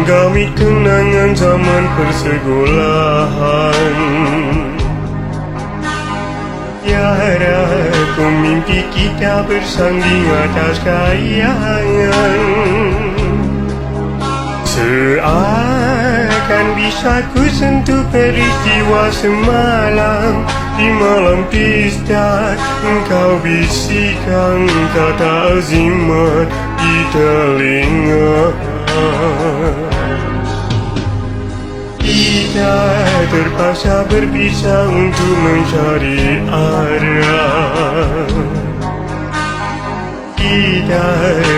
menggamit kenangan zaman persekolahan. Tiada ku mimpi kita bersanding atas kayangan, seakan bisa ku sentuh peristiwa semalam. Di malam pesta engkau bisikan kata azimat di telinga. Kita terpaksa berpisah untuk mencari arah. Kita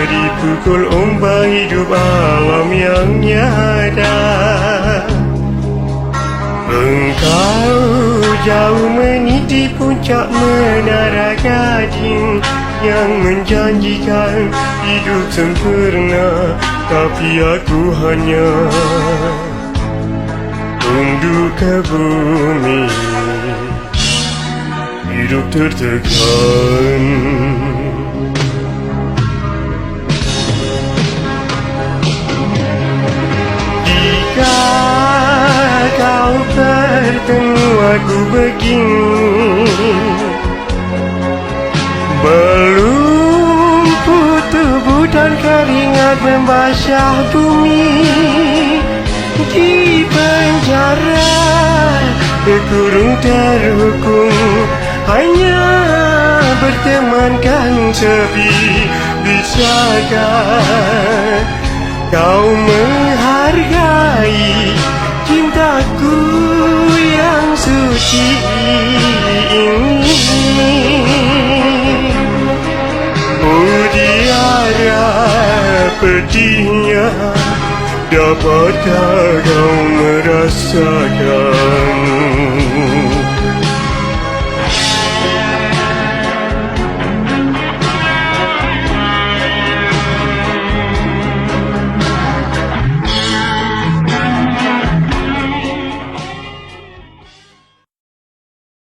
dipukul ombak hidup alam yang nyata. Engkau jauh meniti puncak menara gading yang menjanjikan hidup sempurna, tapi aku hanya tunduk ke bumi, hidup tertekan. Jika kau bertemu aku begini, belum tubuh dan keringat membasah bumi. Di penjara terkurung terhukum, hanya bertemankan sepi. Bisakah kau menghargai cintaku yang suci ini? Oh, tiada pedihnya, dapatkah kau merasakan?